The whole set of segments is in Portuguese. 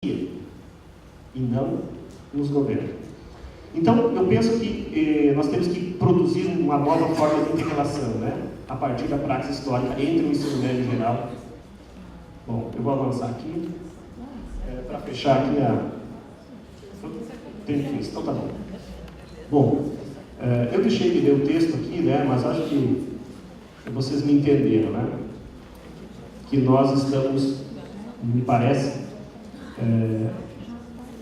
e não nos governa. Então, eu penso que nós temos que produzir uma nova forma de interrelação, né? A partir da praxis histórica entre o ensino médio geral. Bom, eu vou avançar aqui para fechar aqui a... Então tá bom. Bom, eu deixei de ler o texto aqui, né? Mas acho que vocês me entenderam, né? Que nós estamos, me parece,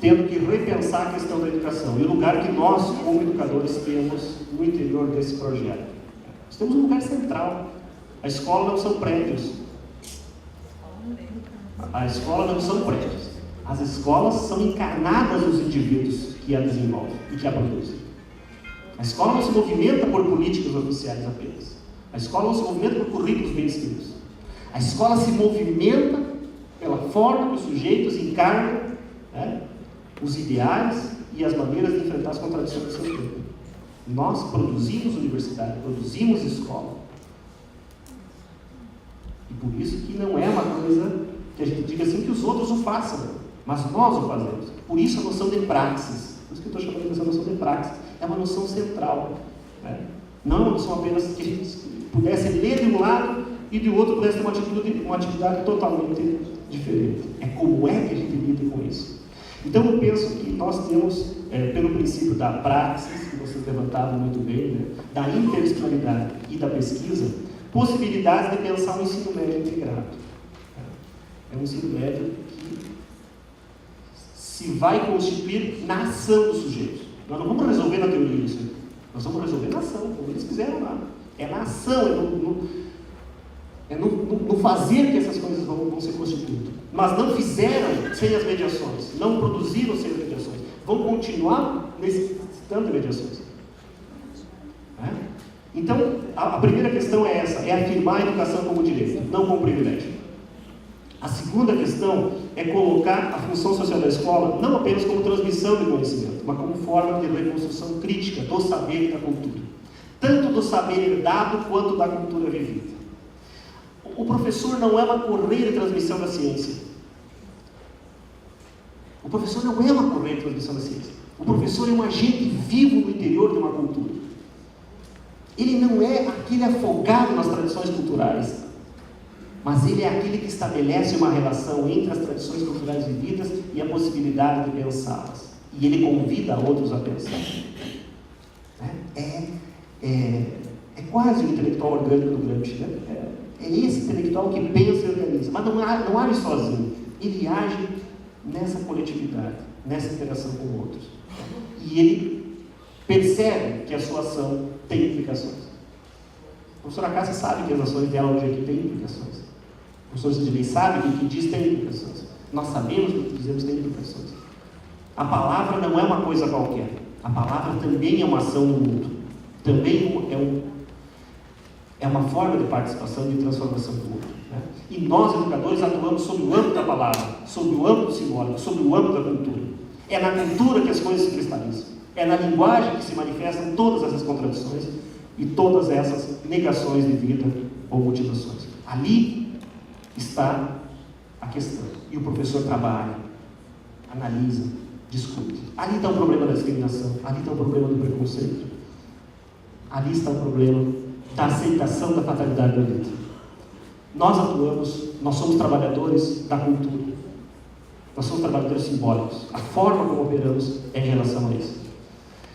tendo que repensar a questão da educação e o lugar que nós, como educadores, temos no interior desse projeto. Nós temos um lugar central. A escola não são prédios. A escola não são prédios. As escolas são encarnadas nos indivíduos que a desenvolvem e que a produzem. A escola não se movimenta por políticas oficiais apenas. A escola não se movimenta por currículos bem escritos. A escola se movimenta pela forma que os sujeitos encarnam, né, os ideais e as maneiras de enfrentar as contradições do seu tempo. Nós produzimos universidade, produzimos escola. E por isso que não é uma coisa que a gente diga assim que os outros o façam, mas nós o fazemos. Por isso a noção de praxis. Por isso que eu estou chamando dessa noção de praxis. É uma noção central. Né? Não é uma noção apenas que a gente pudesse ler de um lado e de outro pudesse ter uma atividade totalmente diferente. É como é que a gente lida com isso. Então eu penso que nós temos, pelo princípio da praxis, que vocês levantaram muito bem, né, da interdisciplinaridade e da pesquisa, possibilidades de pensar um ensino médio integrado. É um ensino médio que se vai constituir na ação dos sujeitos. Nós não vamos resolver na teoria isso. Nós vamos resolver na ação, como eles fizeram lá. É na ação, no fazer que essas coisas vão ser constituídas. Mas não fizeram sem as mediações, não produziram sem as mediações. Vão continuar necessitando de mediações. Então, a primeira questão é essa, é afirmar a educação como direito, não como privilégio. A segunda questão é colocar a função social da escola não apenas como transmissão de conhecimento, mas como forma de reconstrução crítica do saber e da cultura. Tanto do saber herdado quanto da cultura vivida. O professor não é uma correia de transmissão da ciência. O professor não é uma correia de transmissão da ciência. O professor é um agente vivo no interior de uma cultura. Ele não é aquele afogado nas tradições culturais, mas ele é aquele que estabelece uma relação entre as tradições culturais vividas e a possibilidade de pensá-las. E ele convida outros a pensar. É quase o intelectual orgânico do Gramsci, né? É esse intelectual que pensa e organiza, mas não age sozinho. Ele age nessa coletividade, nessa interação com outros. E ele percebe que a sua ação tem implicações. A professora Cássia sabe que as ações dela hoje aqui têm implicações. O professor Sidney sabe que o que diz tem implicações. Nós sabemos que o que dizemos tem implicações. A palavra não é uma coisa qualquer. A palavra também é uma ação no mundo. Também é uma forma de participação e de transformação do mundo. Né? E nós, educadores, atuamos sob o âmbito da palavra, sob o âmbito simbólico, sob o âmbito da cultura. É na cultura que as coisas se cristalizam. É na linguagem que se manifestam todas essas contradições e todas essas negações de vida ou motivações. Ali está a questão. E o professor trabalha, analisa, discute. Ali está o problema da discriminação, ali está o problema do preconceito, ali está o problema da aceitação da fatalidade da vida. Nós atuamos, nós somos trabalhadores da cultura. Nós somos trabalhadores simbólicos. A forma como operamos é em relação a isso.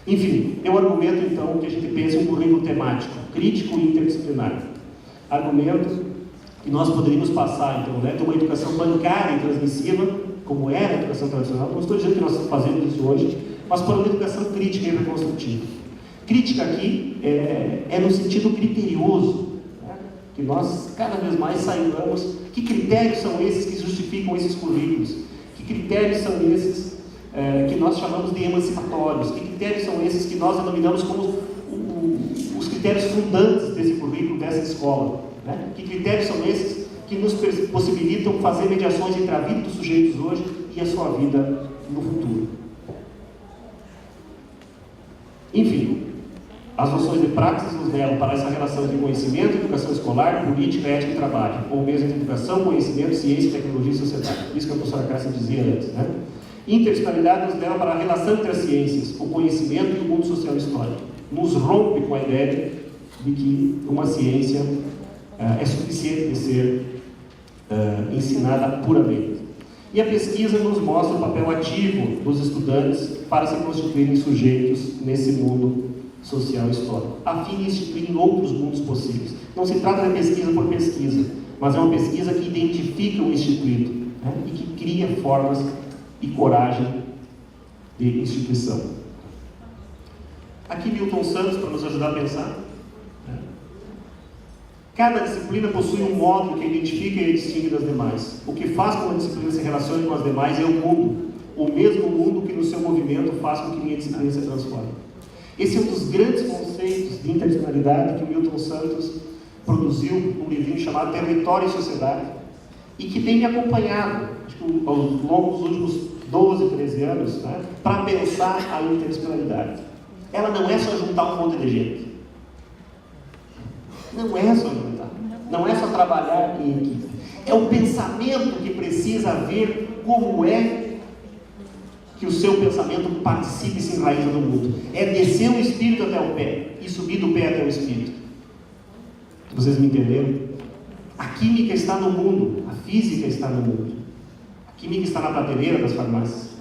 Enfim, eu argumento então que a gente pense um currículo temático, crítico e interdisciplinar. Argumento que nós poderíamos passar então, né, de uma educação bancária e transmissiva, como era a educação tradicional. Não estou dizendo que nós estamos fazendo isso hoje, mas para uma educação crítica e reconstrutiva. Crítica aqui é no sentido criterioso, né? Que nós cada vez mais saibamos que critérios são esses que justificam esses currículos, que critérios são esses que nós chamamos de emancipatórios, que critérios são esses que nós denominamos como os critérios fundantes desse currículo, dessa escola, né? Que critérios são esses que nos possibilitam fazer mediações entre a vida dos sujeitos hoje e a sua vida no futuro. Enfim, As noções de praxis nos levam para essa relação entre conhecimento, educação escolar, política, ética e trabalho, ou mesmo entre educação, conhecimento, ciência, tecnologia e sociedade. Isso que a professora Cássia dizia antes, né? Interdisciplinaridade nos leva para a relação entre as ciências, o conhecimento e o mundo social e histórico. Nos rompe com a ideia de que uma ciência é suficiente de ser ensinada puramente. E a pesquisa nos mostra o papel ativo dos estudantes para se constituírem sujeitos nesse mundo social e histórico, a fim de instituir outros mundos possíveis. Não se trata de pesquisa por pesquisa, mas é uma pesquisa que identifica o instituído, né, e que cria formas e coragem de instituição. Aqui Milton Santos, para nos ajudar a pensar. Cada disciplina possui um modo que identifica e distingue das demais. O que faz com que a disciplina se relacione com as demais é o mundo, o mesmo mundo que no seu movimento faz com que minha disciplina se transforme. Esse é um dos grandes conceitos de interdisciplinaridade que o Milton Santos produziu num livrinho chamado Território e Sociedade, e que tem me acompanhado, acho que ao longo dos últimos 12, 13 anos, né, para pensar a interdisciplinaridade. Ela não é só juntar um monte de gente. Não é só juntar. Não é só trabalhar em equipe. É o pensamento que precisa ver como é que o seu pensamento participe e se enraiza no mundo. É descer o espírito até o pé e subir do pé até o espírito. Vocês me entenderam? A química está no mundo, a física está no mundo. A química está na prateleira das farmácias.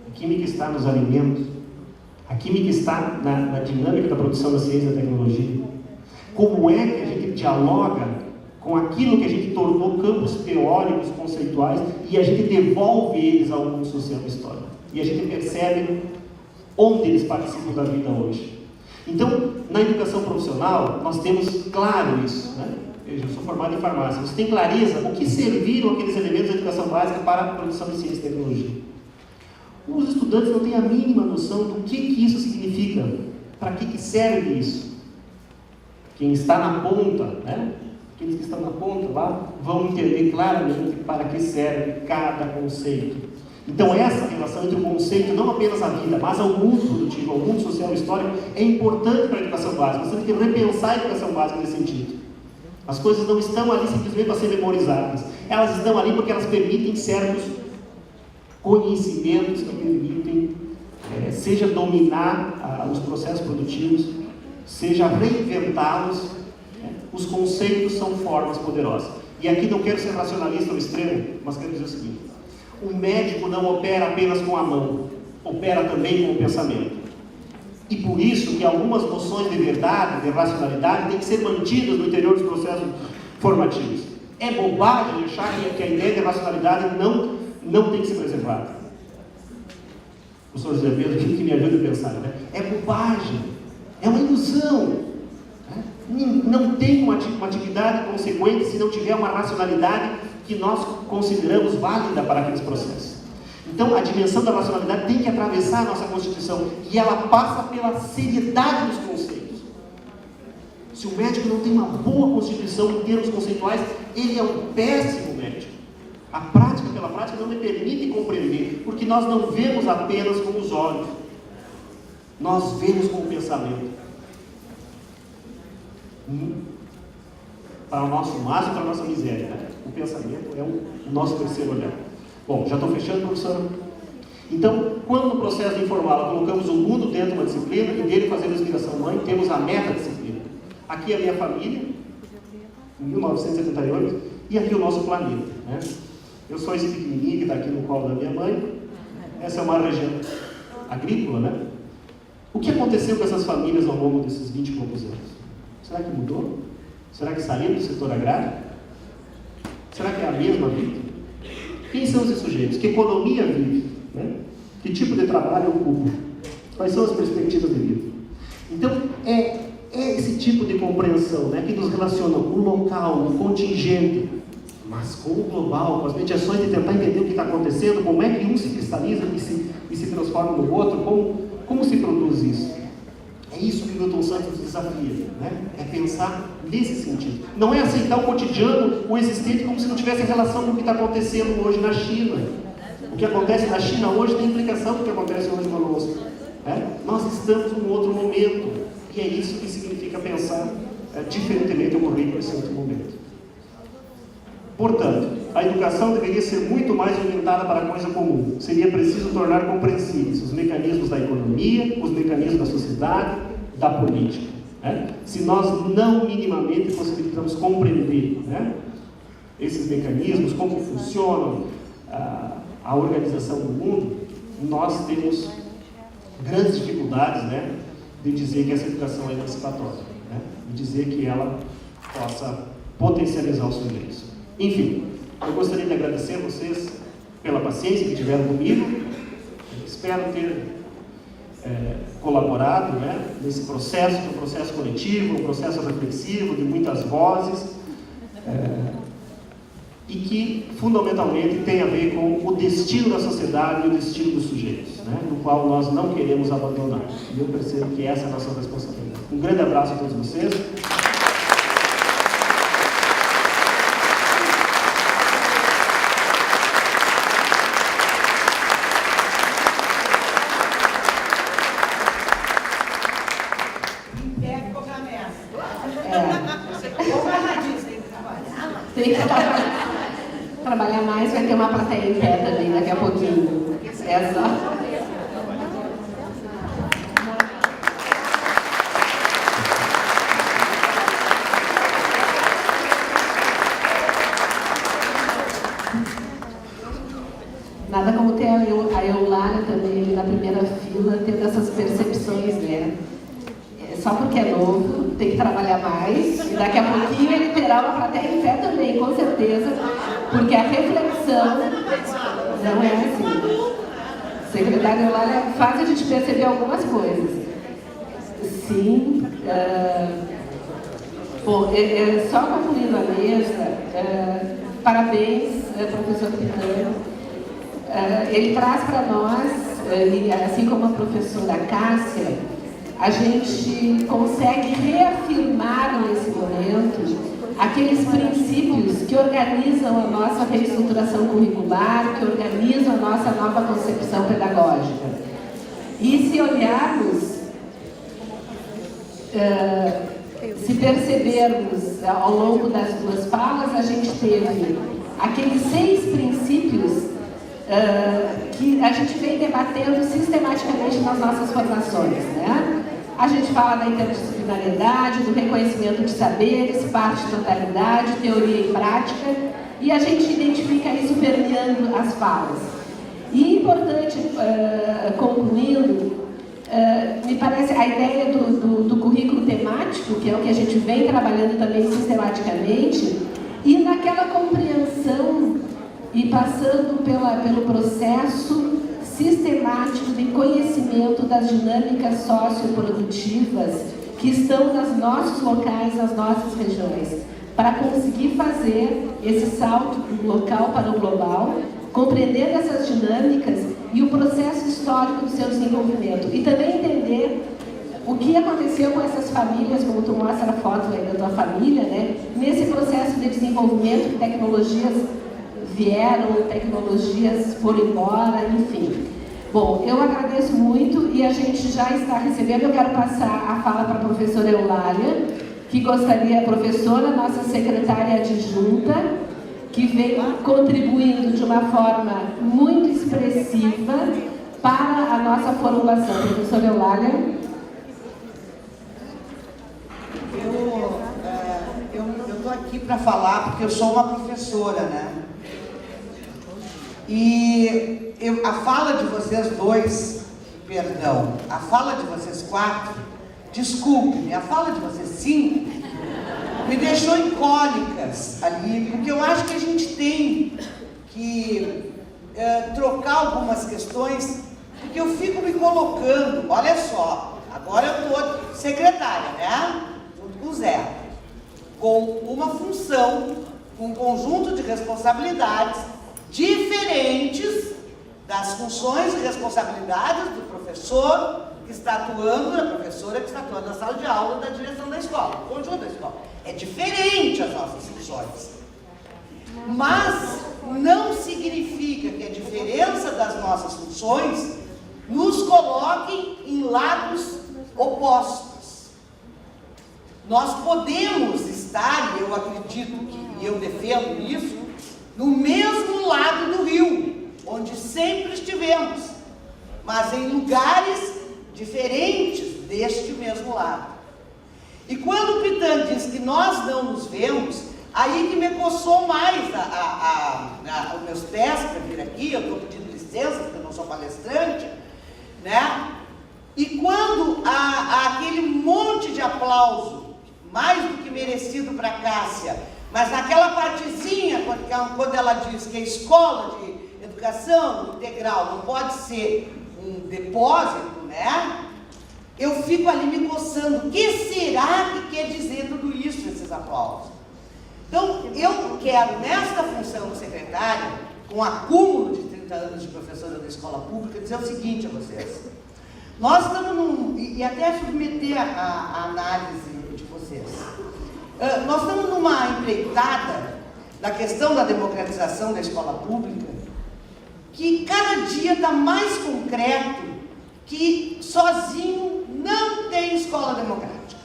A química está nos alimentos. A química está na dinâmica da produção da ciência e da tecnologia. Como é que a gente dialoga com aquilo que a gente tornou campos teóricos, conceituais, e a gente devolve eles ao mundo social e histórico. E a gente percebe onde eles participam da vida hoje. Então, na educação profissional, nós temos claro isso, né? Eu já sou formado em farmácia. Você tem clareza o que serviram aqueles elementos da educação básica para a produção de ciência e tecnologia. Os estudantes não têm a mínima noção do que isso significa, para que serve isso. Quem está na ponta, né? Aqueles que estão na ponta lá, vão entender claramente para que serve cada conceito. Então essa relação entre o conceito, não apenas a vida, mas ao mundo produtivo, ao mundo social e histórico, é importante para a educação básica. Você tem que repensar a educação básica nesse sentido. As coisas não estão ali simplesmente para ser memorizadas. Elas estão ali porque elas permitem certos conhecimentos que permitem, seja dominar os processos produtivos, seja reinventá-los. Os conceitos são formas poderosas. E aqui não quero ser racionalista ao extremo, mas quero dizer o seguinte: o médico não opera apenas com a mão, opera também com o pensamento. E por isso que algumas noções de verdade, de racionalidade, têm que ser mantidas no interior dos processos formativos. É bobagem achar que a ideia de racionalidade não tem que ser preservada. O professor José Pedro que me ajuda a pensar, né? É bobagem, é uma ilusão. Né? Não tem uma atividade consequente se não tiver uma racionalidade que nós consideramos válida para aqueles processos. Então, a dimensão da racionalidade tem que atravessar a nossa Constituição, e ela passa pela seriedade dos conceitos. Se o médico não tem uma boa Constituição em termos conceituais, ele é um péssimo médico. A prática pela prática não me permite compreender, porque nós não vemos apenas com os olhos, nós vemos com o pensamento. Para o nosso máximo e para a nossa miséria, né? O pensamento é o nosso terceiro olhar. Bom, já estou fechando, professora? Então, quando no processo de informal colocamos o mundo dentro de uma disciplina, e dele fazendo a inspiração mãe, temos a meta-disciplina. Aqui a minha família, em 1978, e aqui o nosso planeta, né? Eu sou esse pequenininho que está aqui no colo da minha mãe. Essa é uma região agrícola, né? O que aconteceu com essas famílias ao longo desses 20 e poucos anos? Será que mudou? Será que saíram do setor agrário? Será que é a mesma vida? Quem são esses sujeitos? Que economia vive? Né? Que tipo de trabalho ocupa? Quais são as perspectivas de vida? Então, é esse tipo de compreensão, né, que nos relaciona o local, o contingente, mas com o global, com as mediações de tentar entender o que está acontecendo, como é que um se cristaliza e se transforma no outro, como se produz isso. É isso que Milton Santos desafia, né? É pensar nesse sentido. Não é aceitar o cotidiano, o existente, como se não tivesse relação com o que está acontecendo hoje na China. O que acontece na China hoje tem implicação com o que acontece hoje conosco. Né? Nós estamos num outro momento. E é isso que significa pensar diferentemente o currículo nesse outro momento. Portanto, a educação deveria ser muito mais orientada para a coisa comum. Seria preciso tornar compreensíveis os mecanismos da economia, os mecanismos da sociedade, da política. Se nós não minimamente possibilitamos compreender esses mecanismos, como funcionam a organização do mundo, nós temos grandes dificuldades de dizer que essa educação é emancipatória, de dizer que ela possa potencializar os sujeitos. Enfim, eu gostaria de agradecer a vocês pela paciência que tiveram comigo. Espero ter colaborado nesse processo, um processo coletivo, um processo reflexivo, de muitas vozes, e que, fundamentalmente, tem a ver com o destino da sociedade e o destino dos sujeitos, do qual nós não queremos abandonar. E eu percebo que essa é a nossa responsabilidade. Um grande abraço a todos vocês. Tem que trabalhar mais, vai ter uma plateia em pé também daqui a pouquinho. É só. Nada como ter a Eulália também ali na primeira fila, tendo essas percepções, Só porque é novo, tem que trabalhar mais, e daqui a pouquinho ele terá uma plateia em pé também, com certeza, porque a reflexão não é assim. Secretária Eulália faz a gente perceber algumas coisas. Sim, bom, só concluindo a mesa, parabéns, professor Pitano. Ele traz para nós, assim como a professora Cássia, a gente consegue reafirmar nesse momento aqueles princípios que organizam a nossa reestruturação curricular, que organizam a nossa nova concepção pedagógica. E se olharmos, se percebermos ao longo das duas falas, a gente teve aqueles 6 princípios que a gente vem debatendo sistematicamente nas nossas formações, A gente fala da interdisciplinariedade, do reconhecimento de saberes, parte de totalidade, teoria e prática, e a gente identifica isso permeando as falas. E importante, concluindo, me parece a ideia do currículo temático, que é o que a gente vem trabalhando também sistematicamente, e naquela compreensão e passando pelo processo sistemático de conhecimento das dinâmicas socioprodutivas que estão nos nossos locais, nas nossas regiões, para conseguir fazer esse salto do local para o global, compreender essas dinâmicas e o processo histórico do seu desenvolvimento. E também entender o que aconteceu com essas famílias, como tu mostra a foto aí da tua família, nesse processo de desenvolvimento que tecnologias vieram, tecnologias foram embora, enfim. Bom, eu agradeço muito e a gente já está recebendo. Eu quero passar a fala para a professora Eulália, que gostaria, a professora, nossa secretária adjunta, que vem contribuindo de uma forma muito expressiva para a nossa formulação. Professora Eulália. Eu estou aqui para falar porque eu sou uma professora, E a fala de vocês dois, perdão, a fala de vocês 4, desculpe-me, a fala de vocês 5, me deixou em cólicas ali, porque eu acho que a gente tem que trocar algumas questões, porque eu fico me colocando, olha só, agora eu estou secretária, junto com o Zé, com uma função, com um conjunto de responsabilidades diferentes das funções e responsabilidades do professor que está atuando, da professora que está atuando na sala de aula, da direção da escola, do conjunto da escola. É diferente as nossas funções. Mas não significa que a diferença das nossas funções nos coloquem em lados opostos. nós podemos estar, e eu acredito que eu defendo isso, no mesmo lado do rio, onde sempre estivemos, mas em lugares diferentes deste mesmo lado. E quando o Pitan diz que nós não nos vemos, aí que me coçou mais os meus pés para vir aqui. Eu estou pedindo licença, porque eu não sou palestrante, né? E quando aquele monte de aplauso, mais do que merecido para a Cássia, mas naquela partezinha, quando ela diz que a escola de educação integral não pode ser um depósito, né? Eu fico ali me coçando. O que será que quer dizer tudo isso, esses aplausos? Então, eu quero, nesta função de secretária, com acúmulo de 30 anos de professora da escola pública, dizer o seguinte a vocês. Nós estamos e até submeter a análise de vocês. Nós estamos numa empreitada da questão da democratização da escola pública, que cada dia está mais concreto que sozinho não tem escola democrática.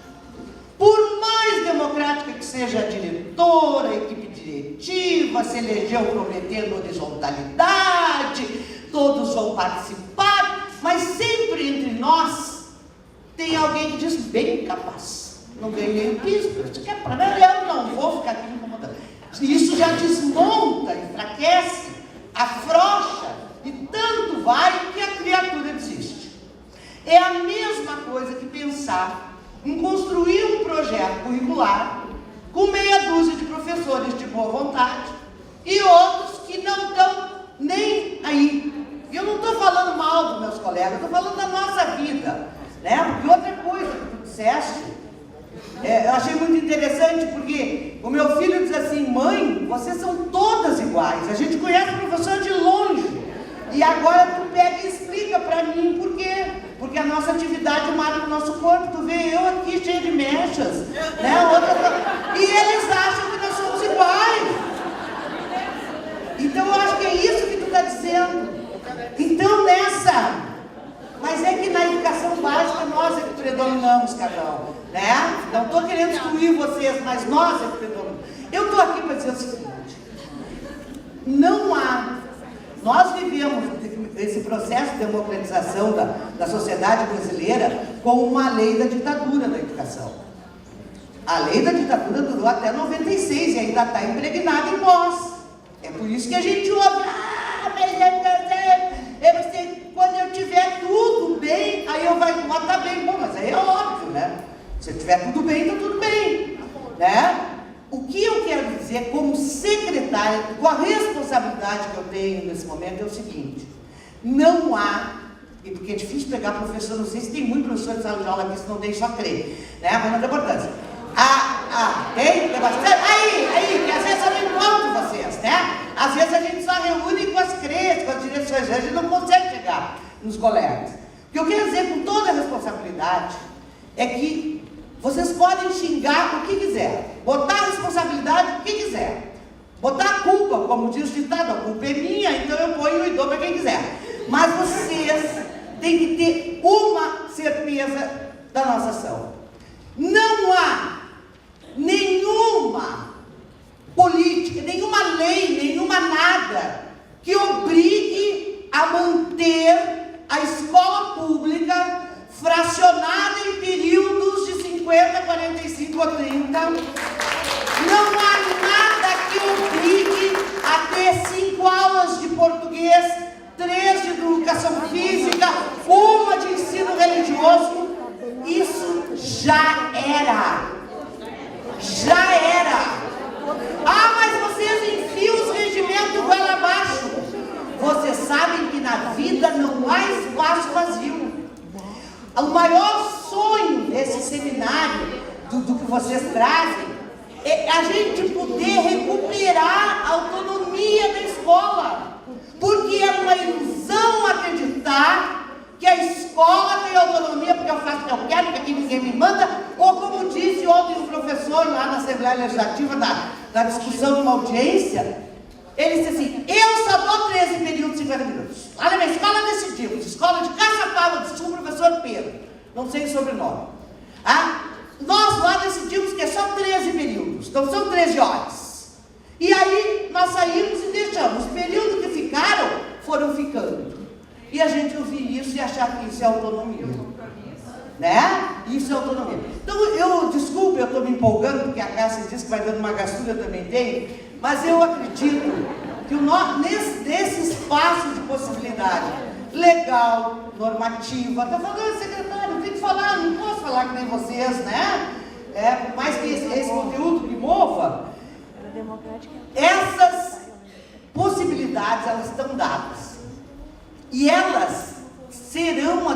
Por mais democrática que seja a diretora, a equipe diretiva, se elegeu prometendo horizontalidade, todos vão participar, mas sempre entre nós tem alguém que diz, bem capaz, não ganhei o pisco, isso que é para mim, eu não vou ficar aqui incomodando. Isso já desmonta, enfraquece, afrouxa, e tanto vai que a criatura desiste. É a mesma coisa que pensar em construir um projeto curricular com meia dúzia de professores de boa vontade e outros que não estão nem aí. E eu não estou falando mal dos meus colegas, eu estou falando da nossa vida, né? Porque outra coisa que tu disseste, eu achei muito interessante, porque o meu filho diz assim, mãe, vocês são todas iguais, a gente conhece o professor de longe, e agora tu pega e explica para mim por quê. Porque a nossa atividade marca o nosso corpo. Tu vê eu aqui cheio de mechas, né? E eles acham que nós somos iguais. Então eu acho que é isso que tu está dizendo. Então mas é que na educação básica nós é que predominamos, Carol, né? Não estou querendo excluir vocês, mas nós é que predominamos. Eu estou aqui para dizer o seguinte, nós vivemos esse processo de democratização da sociedade brasileira com uma lei da ditadura na educação. A lei da ditadura durou até 96 e ainda está impregnada em nós. É por isso que a gente ouve, quando eu tiver tudo bem, aí eu vou estar bem. Bom, mas aí é óbvio, né? Se tiver tudo bem, está tudo bem, né? O que eu quero dizer como secretária, com a responsabilidade que eu tenho nesse momento, é o seguinte, não há, e porque é difícil pegar professor, não sei se tem muito professor de sala de aula aqui, se não tem, só crer, né? Mas não tem importância. Tem bastante? Aí, que às vezes eu não encontro vocês, né? Às vezes a gente só reúne com as CREs, com as direções, a gente não consegue chegar nos colegas. O que eu quero dizer com toda a responsabilidade é que vocês podem xingar o que quiser, botar a responsabilidade o que quiser, botar a culpa, como diz o ditado, a culpa é minha, então eu ponho e dou para quem quiser. Mas vocês têm que ter uma certeza da nossa ação. Não há nenhuma política, nenhuma lei, nenhuma nada que obrigue a manter a escola pública fracionada em períodos de 50, 45 ou 30. Não há nada que obrigue a ter 5 aulas de português, 3 de educação física, 1 de ensino religioso. Isso já era. Já era. Mas vocês enfiam os regimentos goela abaixo. Vocês sabem que na vida não há espaço vazio. O maior sonho desse seminário, do que vocês trazem, é a gente poder recuperar a autonomia da escola. Porque é uma ilusão acreditar que a escola tem autonomia porque eu faço o que eu quero, porque aqui ninguém me manda, ou como disse ontem um professor lá na Assembleia Legislativa, na discussão de uma audiência, ele disse assim, eu só dou 13 períodos de 50 minutos. Olha, minha escola decidimos, escola de Caçapava, disse o professor Pedro, não sei o sobrenome. Nós lá decidimos que é só 13 períodos, então são 13 horas. E aí nós saímos e deixamos. Os períodos que ficaram, foram ficando. E a gente ouvir isso e achar que isso é autonomia. Né? Isso é autonomia. Então, desculpe, eu estou me empolgando, porque a Cássia disse que vai dando uma gastura, eu também tenho, mas eu acredito que nesse espaço de possibilidade legal, normativa, está falando, secretário, eu tenho que falar, não posso falar que nem vocês, né? Por mais que esse conteúdo que mova, essas possibilidades, elas estão dadas. E elas serão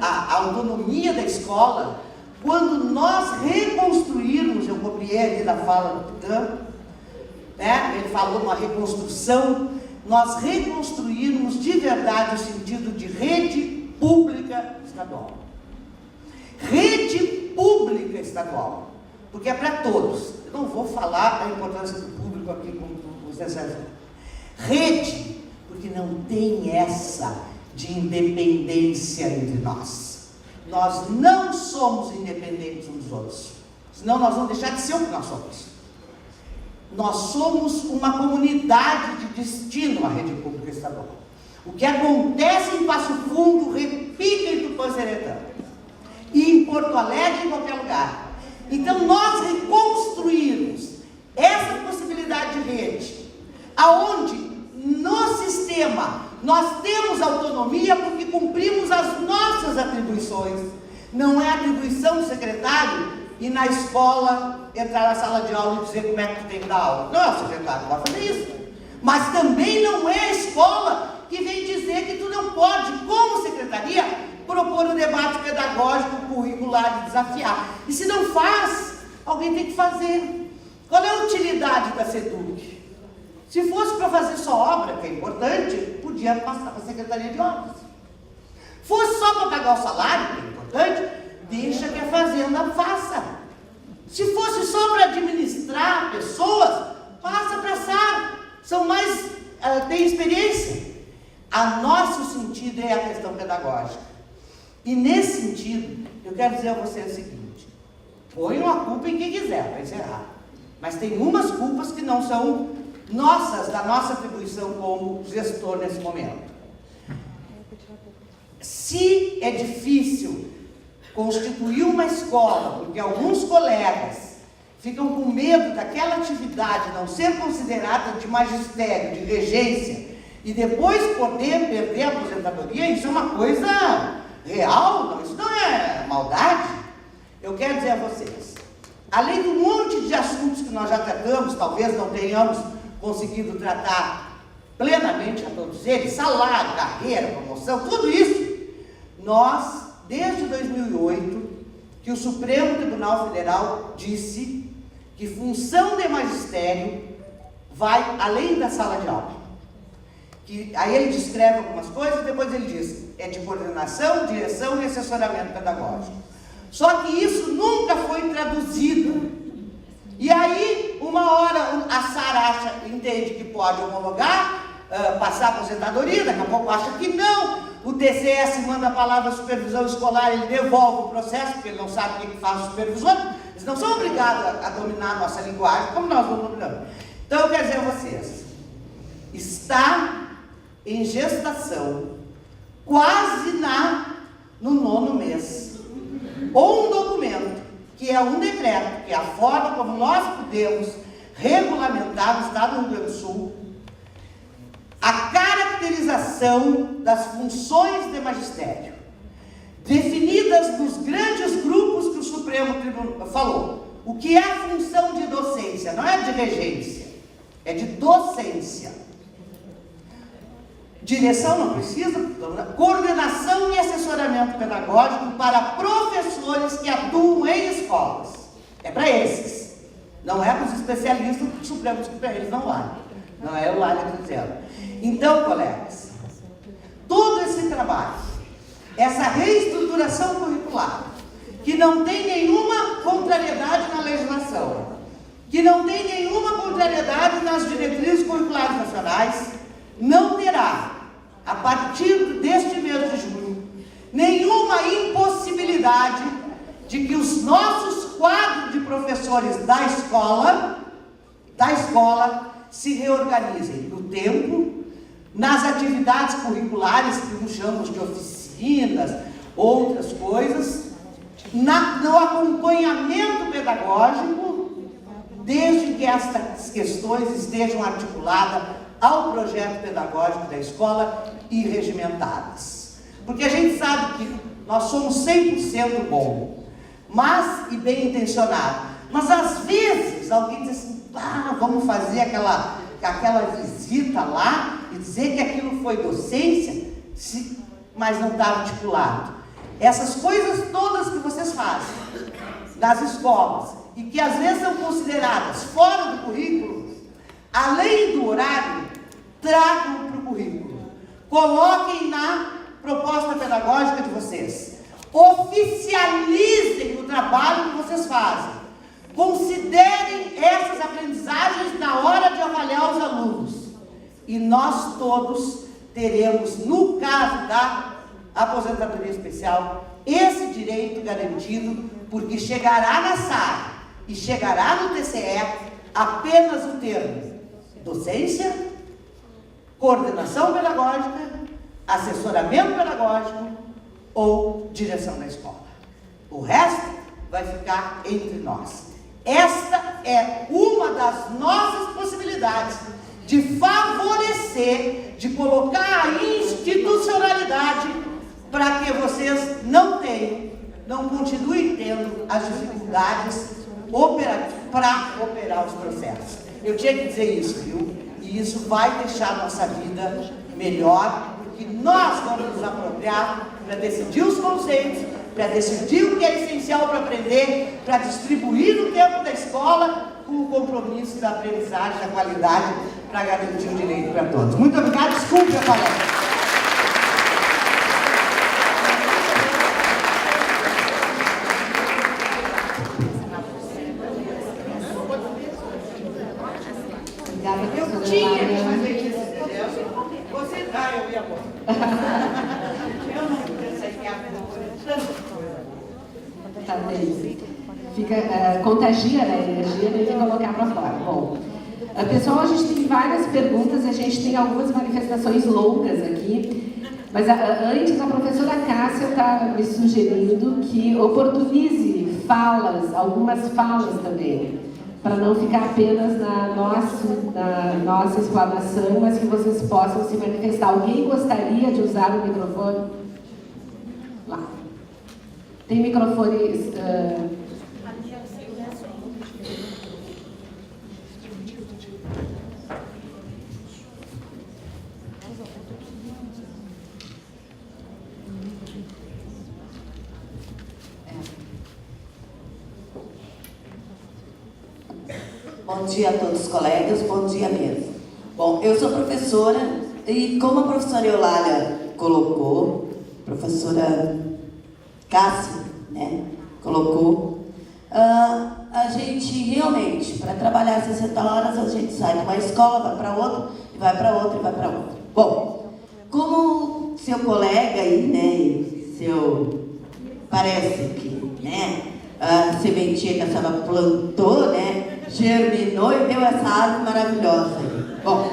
a autonomia da escola quando nós reconstruirmos, eu copiei ali da fala do Pitan, né? Ele falou uma reconstrução, nós reconstruirmos de verdade o sentido de rede pública estadual. Rede pública estadual, porque é para todos. Eu não vou falar a importância do público aqui como vocês sabem. Rede, porque não tem essa de independência entre nós. Nós não somos independentes uns dos outros, senão nós vamos deixar de ser o que nós somos. Nós somos uma comunidade de destino, a rede pública estadual. O que acontece em Passo Fundo repica em Tupã-Seretã e em Porto Alegre, em qualquer lugar. Então nós reconstruirmos essa possibilidade de rede, aonde no sistema nós temos autonomia porque cumprimos as nossas atribuições. Não é atribuição do secretário ir na escola, entrar na sala de aula e dizer como é que tu tem que dar aula. Não é o secretário que vai fazer isso. Mas também não é a escola que vem dizer que tu não pode, como secretaria, propor um debate pedagógico, curricular e desafiar. E se não faz, alguém tem que fazer. Qual é a utilidade da SEDUC? Se fosse para fazer só obra, que é importante, podia passar para a Secretaria de Obras. Fosse só para pagar o salário, que é importante, deixa que a Fazenda faça. Se fosse só para administrar pessoas, passa para a SAR. São mais, têm experiência. A nosso sentido é a questão pedagógica. E nesse sentido, eu quero dizer a você o seguinte: ponham a culpa em quem quiser, para encerrar. Mas tem umas culpas que não são nossas, da nossa atribuição como gestor nesse momento. Se é difícil constituir uma escola, porque alguns colegas ficam com medo daquela atividade não ser considerada de magistério, de regência, e depois poder perder a aposentadoria, isso é uma coisa real, não, isso não é maldade. Eu quero dizer a vocês, além do monte de assuntos que nós já tratamos, talvez não tenhamos conseguido tratar plenamente a todos eles, salário, carreira, promoção, tudo isso, nós, desde 2008, que o Supremo Tribunal Federal disse que função de magistério vai além da sala de aula. Aí ele descreve algumas coisas, depois ele diz, é de coordenação, direção e assessoramento pedagógico. Só que isso nunca foi traduzido. E aí, uma hora a SAR entende que pode homologar, passar a aposentadoria, daqui a pouco acha que não. O TCS manda a palavra supervisão escolar, ele devolve o processo, porque ele não sabe o que faz o supervisor. Eles não são obrigados a dominar a nossa linguagem, como nós não dominamos. Então, eu quero dizer a vocês, está em gestação, quase no 9º mês, ou um documento, que é um decreto, que é a forma como nós podemos regulamentar no Estado do Rio Grande do Sul, a caracterização das funções de magistério, definidas nos grandes grupos que o Supremo Tribunal falou. O que é a função de docência? Não é de regência, é de docência. Direção não precisa, coordenação e assessoramento pedagógico para professores que atuam em escolas. É para esses. Não é para os especialistas, porque o Supremo diz que para eles não vale. Não é o Lália que está dizendo. Então, colegas, todo esse trabalho, essa reestruturação curricular, que não tem nenhuma contrariedade na legislação, que não tem nenhuma contrariedade nas diretrizes curriculares nacionais, não terá, a partir deste mês de junho, nenhuma impossibilidade de que os nossos quadros de professores da escola se reorganizem no tempo, nas atividades curriculares, que nos chamamos de oficinas, outras coisas, no acompanhamento pedagógico, desde que estas questões estejam articuladas ao projeto pedagógico da escola e regimentadas. Porque a gente sabe que nós somos 100% bom, mas e bem intencionado. Mas às vezes alguém diz assim, vamos fazer aquela visita lá e dizer que aquilo foi docência, mas não está articulado. Essas coisas todas que vocês fazem nas escolas e que às vezes são consideradas fora do currículo, além do horário, tragam para o currículo. Coloquem na proposta pedagógica de vocês. Oficializem o trabalho que vocês fazem. Considerem essas aprendizagens na hora de avaliar os alunos. E nós todos teremos, no caso da aposentadoria especial, esse direito garantido, porque chegará na SAR e chegará no TCE apenas o termo docência, coordenação pedagógica, assessoramento pedagógico ou direção da escola. O resto vai ficar entre nós. Esta é uma das nossas possibilidades de favorecer, de colocar a institucionalidade para que vocês não continuem tendo as dificuldades para operar os processos. Eu tinha que dizer isso, viu? E isso vai deixar a nossa vida melhor, porque nós vamos nos apropriar para decidir os conceitos, para decidir o que é essencial para aprender, para distribuir o tempo da escola com o compromisso da aprendizagem, da qualidade, para garantir o direito para todos. Muito obrigada, desculpe a palestra. Eu tinha que fazer isso, entendeu? Você dá, eu ia embora. Eu não pensei que ia Tá bem. Contagia, né? A energia tem que colocar para fora. Bom, pessoal, a gente tem várias perguntas, a gente tem algumas manifestações longas aqui, mas antes a professora Cássia está me sugerindo que oportunize algumas falas também, para não ficar apenas na nossa explanação, mas que vocês possam se manifestar. Alguém gostaria de usar o microfone? Lá. Tem microfones... Bom dia a todos os colegas, bom dia mesmo. Bom, eu sou professora e como a professora Eulália colocou, professora Cássia, né, colocou, a gente realmente, para trabalhar 60 horas, a gente sai de uma escola, vai para outra, e vai para outra, e vai para outra. Bom, como seu colega aí, né, parece que, né, a sementinha que a senhora plantou, né, germinou e deu essa árvore maravilhosa aí. Bom,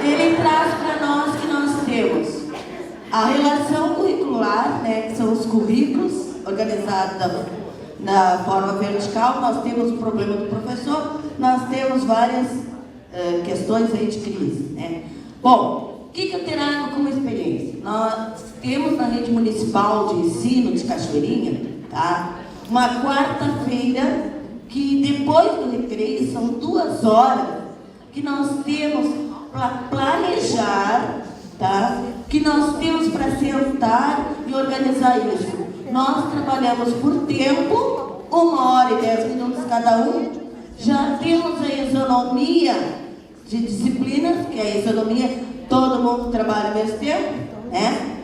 ele traz para nós que nós temos a relação curricular, né, que são os currículos organizados na forma vertical. Nós temos o problema do professor, nós temos várias questões aí de crise, né. Bom, o que eu trago como experiência? Nós temos na rede municipal de ensino de Cachoeirinha, tá, uma quarta-feira que depois do recreio são 2 horas que nós temos para planejar, tá? Que nós temos para sentar e organizar isso. Nós trabalhamos por tempo, 1 hora e 10 minutos cada um. Já temos a isonomia de disciplinas, que é a isonomia, todo mundo trabalha ao mesmo tempo, né?